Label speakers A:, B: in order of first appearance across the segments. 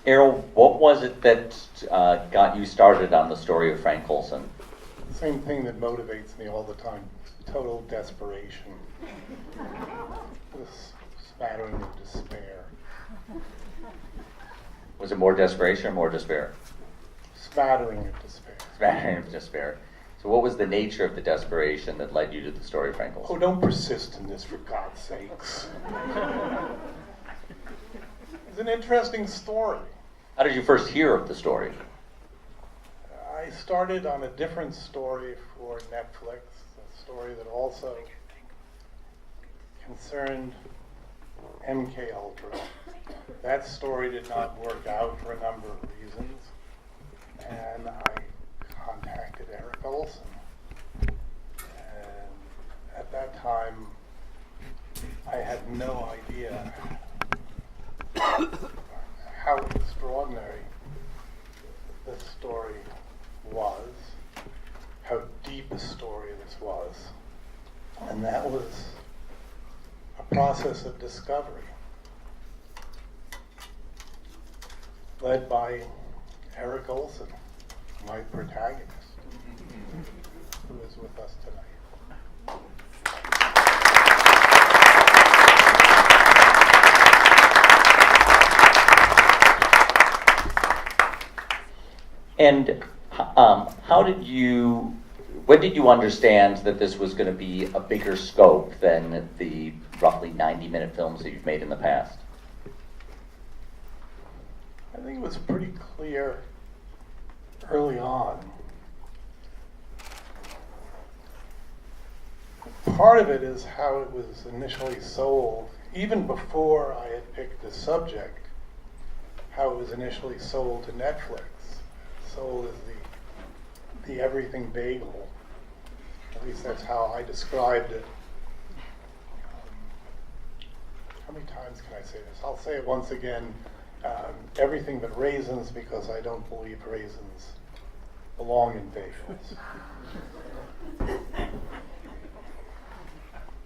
A: Errol, what was it that got you started on the story of Frank Olson?
B: Same thing that motivates me all the time, total desperation. This smattering of despair.
A: Was it more desperation or more despair?
B: Smattering of despair.
A: Smattering of despair. So what was the nature of the desperation that led you to the story of Frank Olson?
B: Oh, don't persist in this, for God's sakes. It's an interesting story.
A: How did you first hear of the story?
B: I started on a different story for Netflix, a story that also concerned MK Ultra. That story did not work out for a number of reasons, and I contacted Eric Olson. And at that time, I had no idea how extraordinary this story was, how deep a story this was. And that was a process of discovery, led by Eric Olson, my protagonist, who is with us tonight.
A: And when did you understand that this was going to be a bigger scope than the roughly 90-minute films that you've made in the past?
B: I think it was pretty clear early on. Part of it is how it was initially sold, even before I had picked the subject, how it was initially sold to Netflix. Sold as the everything bagel. At least that's how I described it. How many times can I say this? I'll say it once again. Everything but raisins, because I don't believe raisins belong in bagels.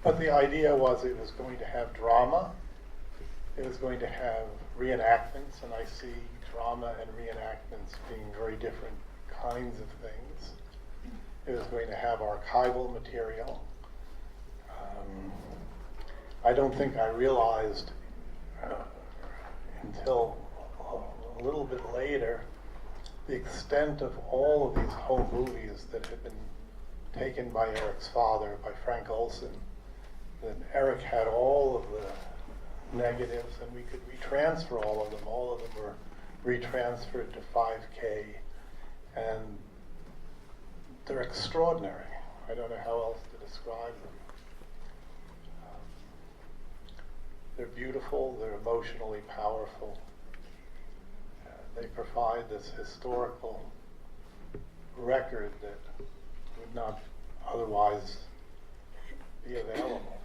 B: But the idea was it was going to have drama. It was going to have reenactments, and I see drama and reenactments being very different kinds of things. It was going to have archival material. I don't think I realized until a little bit later the extent of all of these home movies that had been taken by Eric's father, by Frank Olson, that Eric had all of the negatives and we could retransfer all of them. All of them were retransferred to 5K, and they're extraordinary. I don't know how else to describe them. They're beautiful, they're emotionally powerful. They provide this historical record that would not otherwise be available.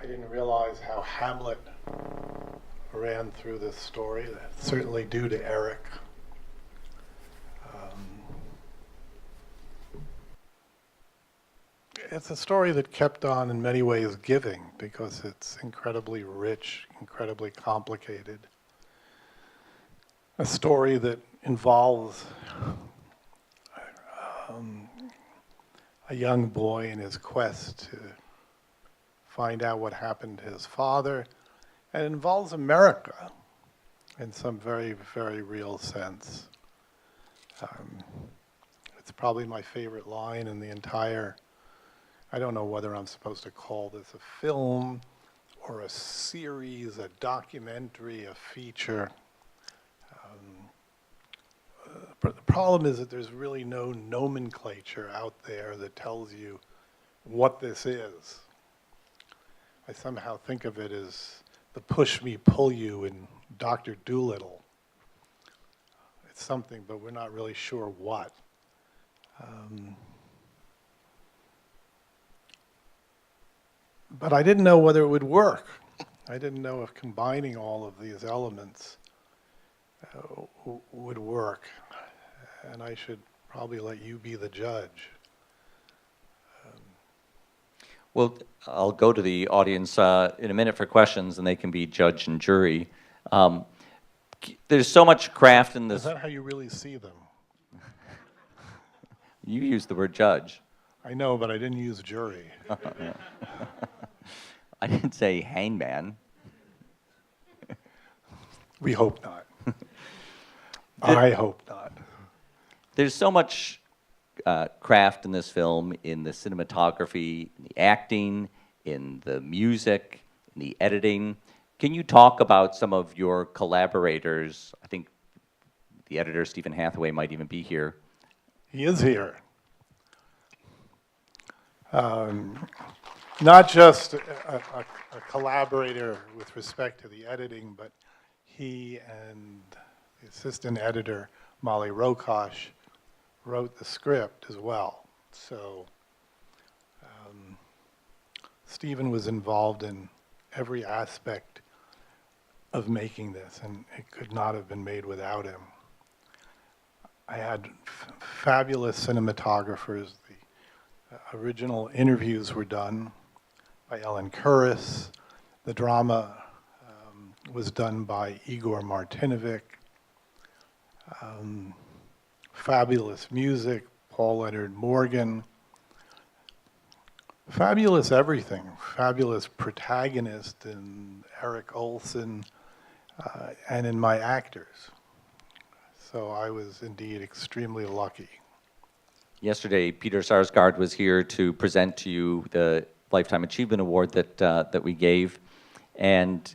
B: I didn't realize how Hamlet ran through this story. That's certainly due to Eric. It's a story that kept on in many ways giving because it's incredibly rich, incredibly complicated. A story that involves a young boy in his quest to find out what happened to his father, and it involves America in some very, very real sense. It's probably my favorite line in the entire, I don't know whether I'm supposed to call this a film or a series, a documentary, a feature. But the problem is that there's really no nomenclature out there that tells you what this is. I somehow think of it as the push me, pull you in Dr. Dolittle. It's something, but we're not really sure what. But I didn't know whether it would work. I didn't know if combining all of these elements would work. And I should probably let you be the judge.
A: Well, I'll go to the audience in a minute for questions, and they can be judge and jury. There's so much craft in
B: Is
A: this.
B: that how you really see them?
A: You used the word judge.
B: I know, but I didn't use jury.
A: I didn't say hangman.
B: We hope not. I hope not.
A: There's so much craft in this film, in the cinematography, in the acting, in the music, in the editing. Can you talk about some of your collaborators? I think the editor, Stephen Hathaway, might even be here.
B: He is here. Not just a collaborator with respect to the editing, but he and the assistant editor, Molly Rokosh, wrote the script as well. So Stephen was involved in every aspect of making this, and it could not have been made without him. I had fabulous cinematographers. The original interviews were done by Ellen Kurris. The drama was done by Igor Martinovic. Fabulous music, Paul Leonard Morgan. Fabulous everything. Fabulous protagonist in Eric Olson and in my actors. So I was indeed extremely lucky.
A: Yesterday, Peter Sarsgaard was here to present to you the Lifetime Achievement Award that we gave. And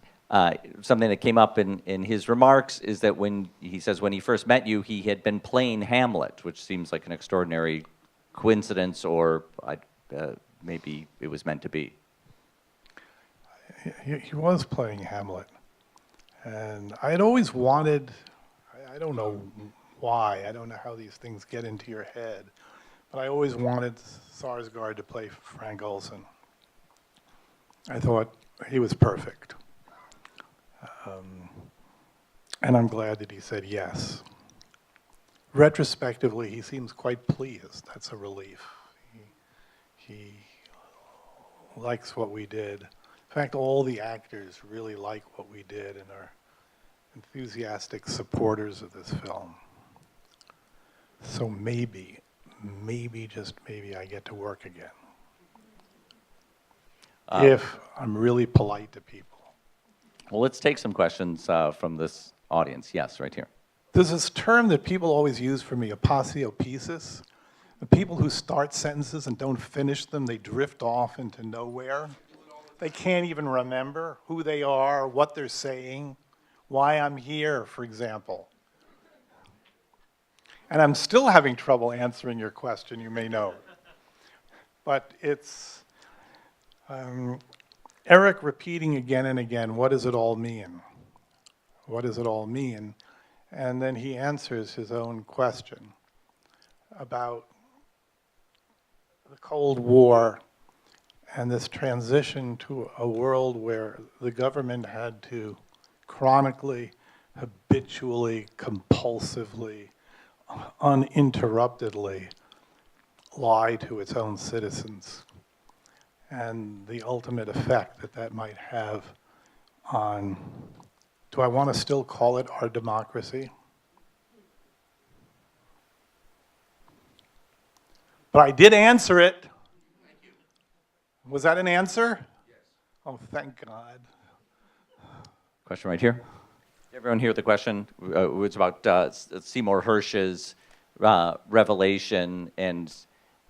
A: something that came up in his remarks is that when he says when he first met you, he had been playing Hamlet, which seems like an extraordinary coincidence, or maybe it was meant to be.
B: He was playing Hamlet. And I had always wanted, I don't know why, I don't know how these things get into your head, but I always wanted Sarsgaard to play Frank Olson. I thought he was perfect. And I'm glad that he said yes. Retrospectively, he seems quite pleased. That's a relief. He likes what we did. In fact, all the actors really like what we did and are enthusiastic supporters of this film. So maybe, just maybe I get to work again. If I'm really polite to people.
A: Well, let's take some questions from this audience. Yes, right here.
B: There's this term that people always use for me, aposiopesis. The people who start sentences and don't finish them, they drift off into nowhere. They can't even remember who they are, what they're saying, why I'm here, for example. And I'm still having trouble answering your question, you may know. But it's Eric repeating again and again, what does it all mean? What does it all mean? And then he answers his own question about the Cold War and this transition to a world where the government had to chronically, habitually, compulsively, uninterruptedly lie to its own citizens, and the ultimate effect that that might have on, do I want to still call it our democracy? But I did answer it. Was that an answer? Yes. Oh, thank God.
A: Question right here. Everyone hear the question? It's about Seymour Hersh's Revelation and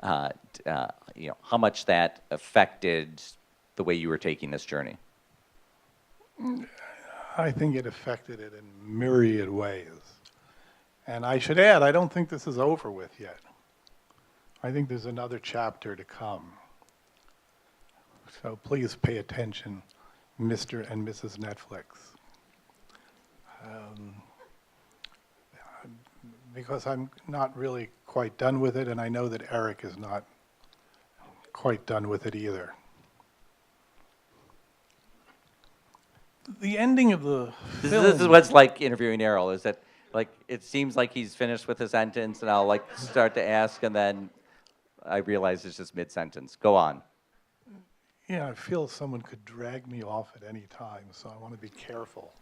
A: how much that affected the way you were taking this journey.
B: I think it affected it in myriad ways. And I should add, I don't think this is over with yet. I think there's another chapter to come. So please pay attention, Mr. and Mrs. Netflix. Because I'm not really quite done with it, and I know that Eric is not quite done with it either. The ending of the film...
A: This is what's like interviewing Errol, is that like it seems like he's finished with a sentence, and I'll like start to ask, and then I realize it's just mid-sentence. Go on.
B: Yeah, I feel someone could drag me off at any time, so I want to be careful.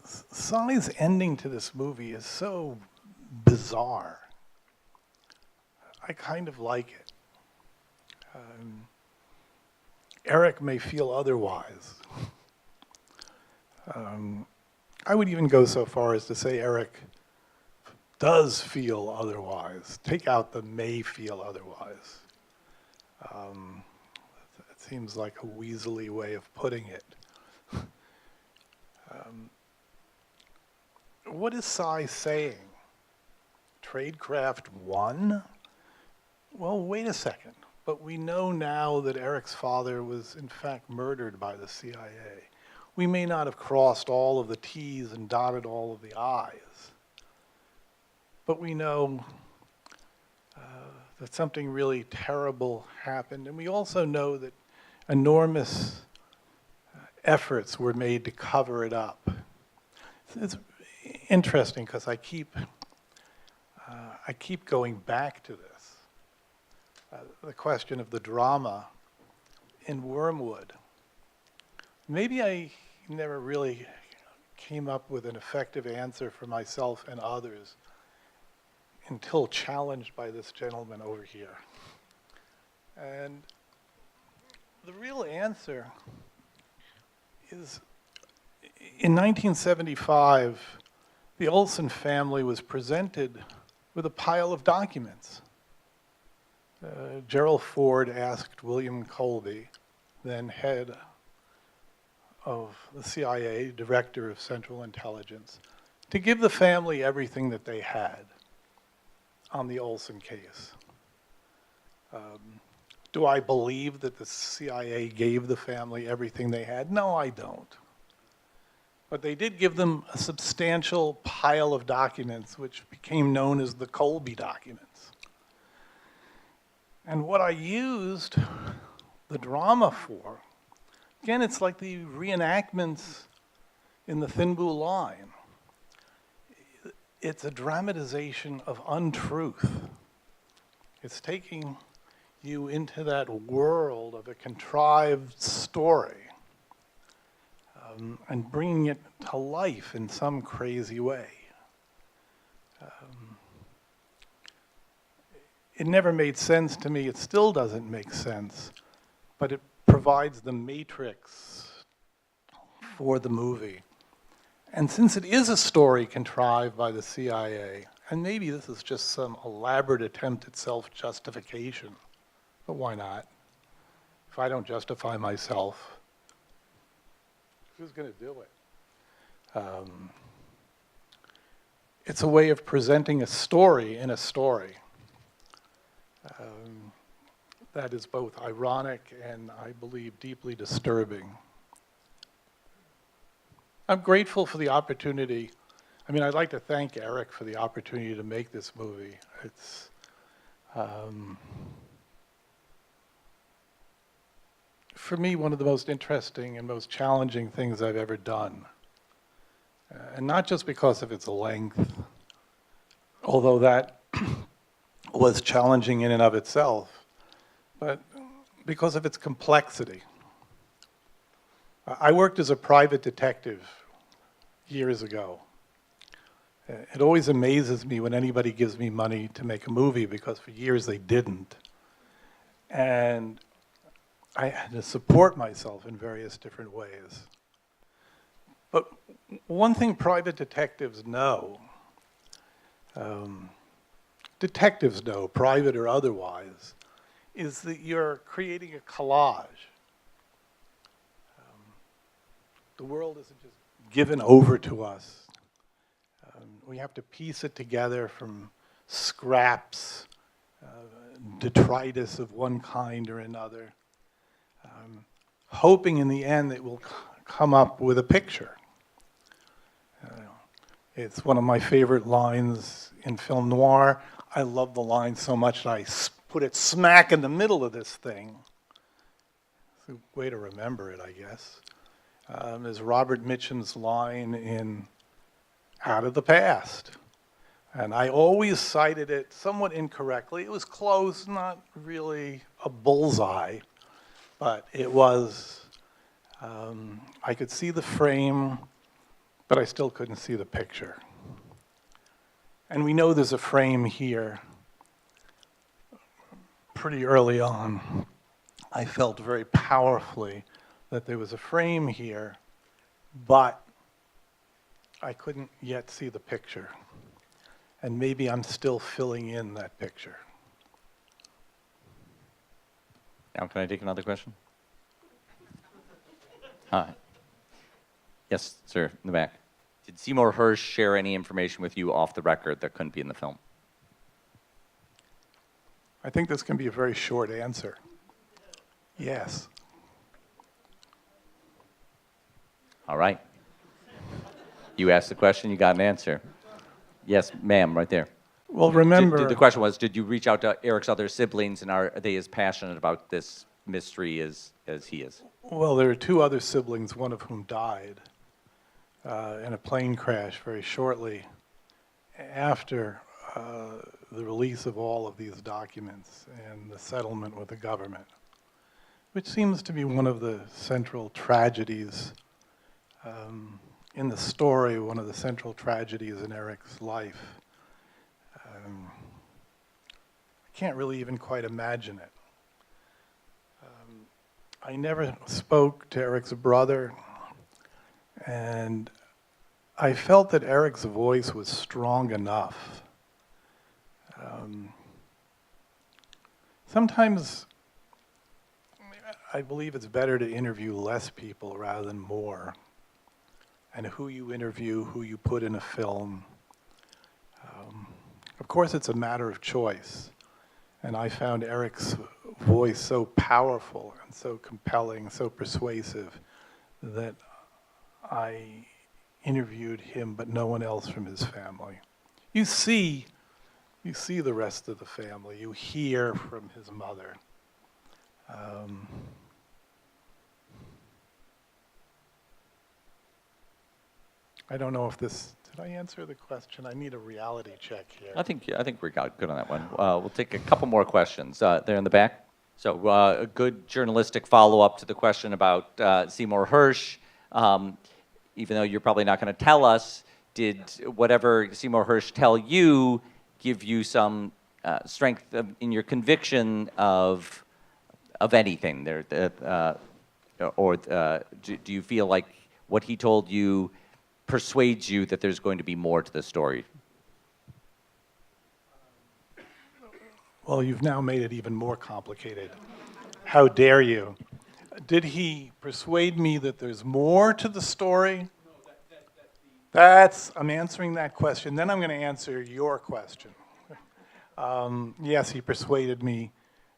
B: Cy's ending to this movie is so bizarre. I kind of like it. Eric may feel otherwise. I would even go so far as to say Eric does feel otherwise. Take out the may feel otherwise. It seems like a weaselly way of putting it. What is Cy saying? Tradecraft won? Well, wait a second. But we know now that Eric's father was in fact murdered by the CIA. We may not have crossed all of the T's and dotted all of the I's, but we know that something really terrible happened. And we also know that enormous efforts were made to cover it up. It's interesting because I keep going back to this. The question of the drama in Wormwood. Maybe I never really came up with an effective answer for myself and others until challenged by this gentleman over here. And the real answer is, in 1975, the Olson family was presented with a pile of documents. Gerald Ford asked William Colby, then head of the CIA, director of Central Intelligence, to give the family everything that they had on the Olson case. Do I believe that the CIA gave the family everything they had? No, I don't. But they did give them a substantial pile of documents which became known as the Colby Documents. And what I used the drama for, again, it's like the reenactments in the Thin Blue Line. It's a dramatization of untruth. It's taking you into that world of a contrived story and bringing it to life in some crazy way. It never made sense to me. It still doesn't make sense, but it provides the matrix for the movie. And since it is a story contrived by the CIA, and maybe this is just some elaborate attempt at self-justification, but why not? If I don't justify myself, who's going to do it? It's a way of presenting a story in a story that is both ironic and, I believe, deeply disturbing. I'm grateful for the opportunity. I mean, I'd like to thank Eric for the opportunity to make this movie. It's for me, one of the most interesting and most challenging things I've ever done. And not just because of its length, although that was challenging in and of itself, but because of its complexity. I worked as a private detective years ago. It always amazes me when anybody gives me money to make a movie, because for years they didn't. And I had to support myself in various different ways. But one thing private detectives know, private or otherwise, is that you're creating a collage. The world isn't just given over to us. We have to piece it together from scraps, detritus of one kind or another, hoping in the end it will come up with a picture. It's one of my favorite lines in film noir. I love the line so much that I put it smack in the middle of this thing. It's a way to remember it, I guess. Is Robert Mitchum's line in Out of the Past. And I always cited it somewhat incorrectly. It was close, not really a bullseye, but it was, I could see the frame, but I still couldn't see the picture. And we know there's a frame here pretty early on. I felt very powerfully that there was a frame here, but I couldn't yet see the picture. And maybe I'm still filling in that picture.
A: Now, can I take another question? Hi. Yes, sir, in the back. Did Seymour Hersh share any information with you off the record that couldn't be in the film?
B: I think this can be a very short answer. Yes.
A: All right. You asked the question, you got an answer. Yes, ma'am, right there.
B: Well, remember...
A: The question was, did you reach out to Eric's other siblings, and are they as passionate about this mystery as he is?
B: Well, there are two other siblings, one of whom died in a plane crash very shortly after the release of all of these documents and the settlement with the government, which seems to be one of the central tragedies in the story, one of the central tragedies in Eric's life. I can't really even quite imagine it. I never spoke to Eric's brother, and I felt that Eric's voice was strong enough. Sometimes I believe it's better to interview less people rather than more. And who you interview, who you put in a film. Of course, it's a matter of choice. And I found Eric's voice so powerful and so compelling, so persuasive, that I interviewed him, but no one else from his family. You see the rest of the family. You hear from his mother. I don't know if this, did I answer the question? I need a reality check here.
A: I think we're good on that one. We'll take a couple more questions there in the back. So a good journalistic follow-up to the question about Seymour Hersh. Even though you're probably not going to tell us, did whatever Seymour Hersh tell you give you some strength in your conviction of anything? Or do you feel like what he told you persuades you that there's going to be more to the story?
B: Well, you've now made it even more complicated. How dare you? Did he persuade me that there's more to the story? No, I'm answering that question. Then I'm going to answer your question. Yes, he persuaded me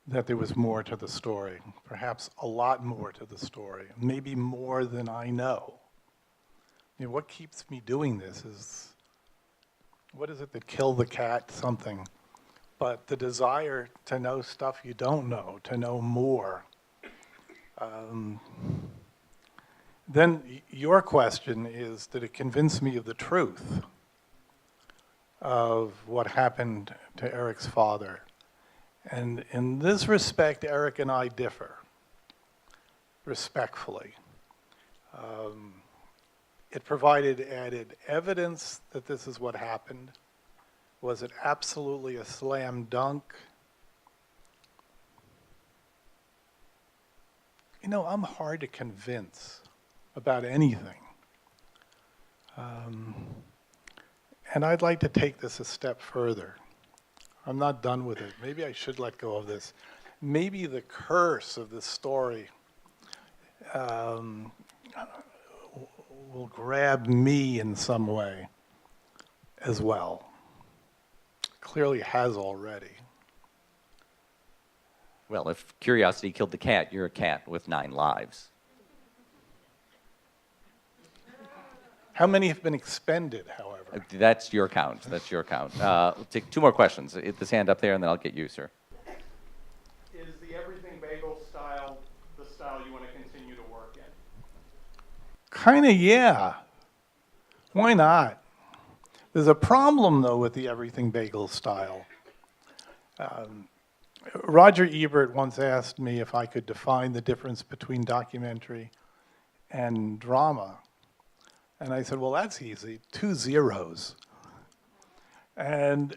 B: that there was more to the story, perhaps a lot more to the story, maybe more than I know. You know, what keeps me doing this is, what is it that killed the cat? Something. But the desire to know stuff you don't know, to know more. Then your question is, did it convince me of the truth of what happened to Eric's father? And in this respect, Eric and I differ, respectfully. It provided added evidence that this is what happened. Was it absolutely a slam dunk? You know, I'm hard to convince about anything. And I'd like to take this a step further. I'm not done with it. Maybe I should let go of this. Maybe the curse of this story will grab me in some way as well. Clearly has already.
A: Well, if curiosity killed the cat, you're a cat with 9 lives.
B: How many have been expended, however?
A: That's your count. That's your count. We'll take 2 more questions. Hit this hand up there, and then I'll get you, sir.
C: Is the everything bagel style the style you want to continue to work in?
B: Kind of, yeah. Why not? There's a problem, though, with the everything bagel style. Roger Ebert once asked me if I could define the difference between documentary and drama. And I said, well, that's easy, 2 zeros. And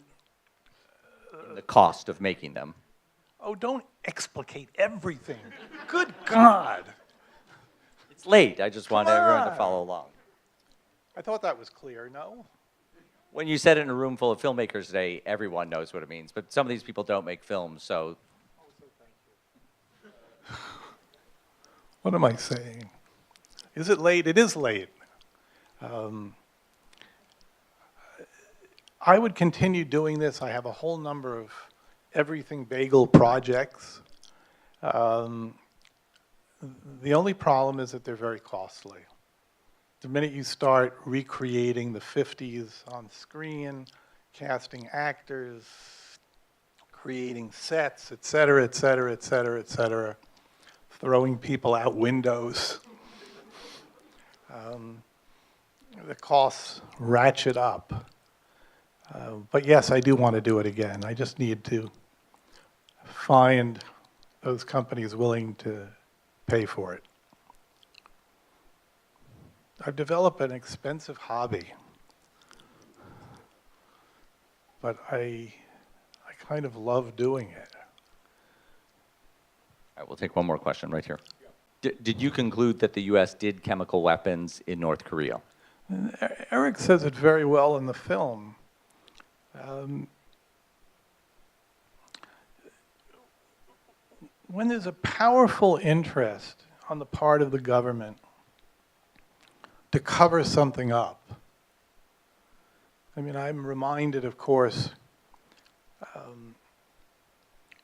A: The cost of making them.
B: oh, don't explicate everything. Good God.
A: It's late. I just want
B: Come
A: everyone to
B: on.
A: follow along.
B: I thought that was clear, no?
A: When you said it in a room full of filmmakers today, everyone knows what it means. But some of these people don't make films, so.
B: What am I saying? Is it late? It is late. I would continue doing this. I have a whole number of everything bagel projects. The only problem is that they're very costly. The minute you start recreating the 50s on screen, casting actors, creating sets, et cetera, et cetera, et cetera, et cetera, throwing people out windows, the costs ratchet up. But yes, I do want to do it again. I just need to find those companies willing to pay for it. I've developed an expensive hobby, but I kind of love doing it.
A: All right, we'll take one more question right here. Did you conclude that the U.S. did chemical weapons in North Korea?
B: Eric says it very well in the film. When there's a powerful interest on the part of the government to cover something up, I mean, I'm reminded, of course,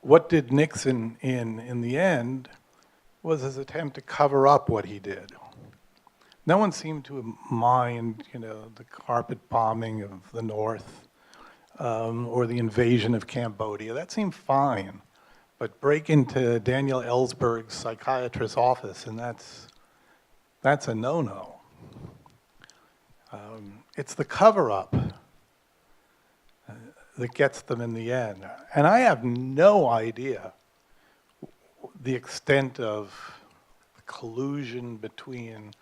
B: what did Nixon in the end was his attempt to cover up what he did. No one seemed to mind, the carpet bombing of the North or the invasion of Cambodia. That seemed fine. But break into Daniel Ellsberg's psychiatrist's office, and that's a no-no. It's the cover-up that gets them in the end. And I have no idea the extent of the collusion between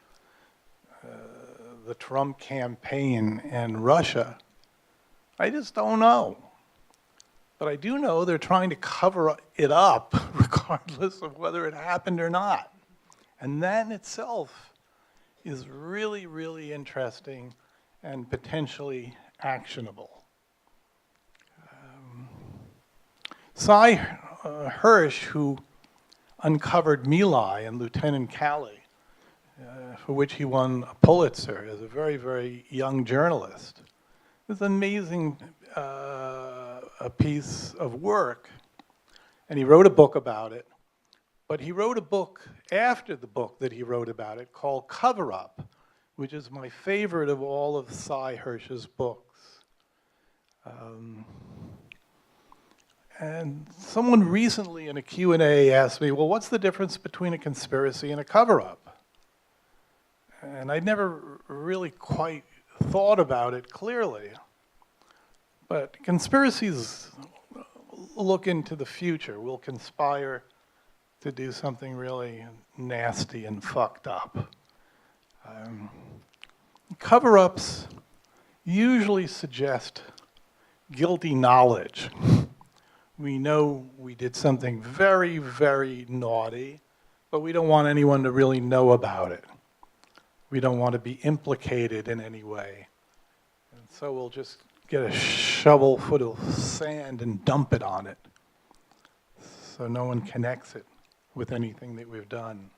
B: the Trump campaign and Russia. I just don't know. But I do know they're trying to cover it up regardless of whether it happened or not. And that in itself is really, really interesting and potentially actionable. Seymour Hersh, who uncovered My Lai and Lieutenant Calley, for which he won a Pulitzer as a very, very young journalist, was an amazing a piece of work. And he wrote a book about it. But he wrote a book after the book that he wrote about it called Cover-Up, which is my favorite of all of Cy Hersh's books. And someone recently in a Q&A asked me, well, what's the difference between a conspiracy and a cover-up? And I'd never really quite thought about it clearly. But conspiracies look into the future. We'll conspire to do something really nasty and fucked up. Cover-ups usually suggest guilty knowledge. We know we did something very, very naughty, but we don't want anyone to really know about it. We don't want to be implicated in any way. And so we'll just get a shovel full of sand and dump it on it so no one connects it with anything that we've done.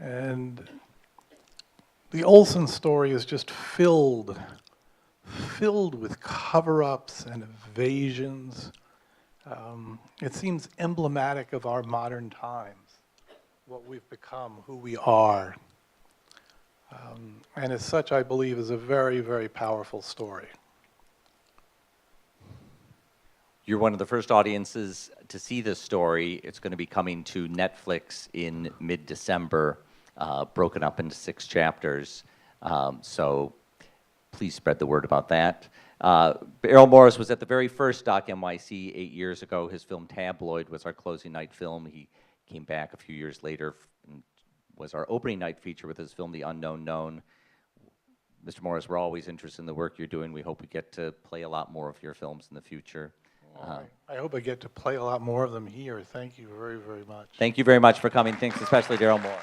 B: And the Olsen story is just filled with cover-ups and evasions. It seems emblematic of our modern times, what we've become, who we are. And as such, I believe, is a very, very powerful story.
A: You're one of the first audiences to see this story. It's going to be coming to Netflix in mid-December, broken up into 6 chapters. So please spread the word about that. Errol Morris was at the very first Doc NYC 8 years ago. His film Tabloid was our closing night film. He came back a few years later and was our opening night feature with his film The Unknown Known. Mr. Morris, we're always interested in the work you're doing. We hope we get to play a lot more of your films in the future.
B: I hope I get to play a lot more of them here. Thank you very, very much.
A: Thank you very much for coming. Thanks especially to Errol Morris.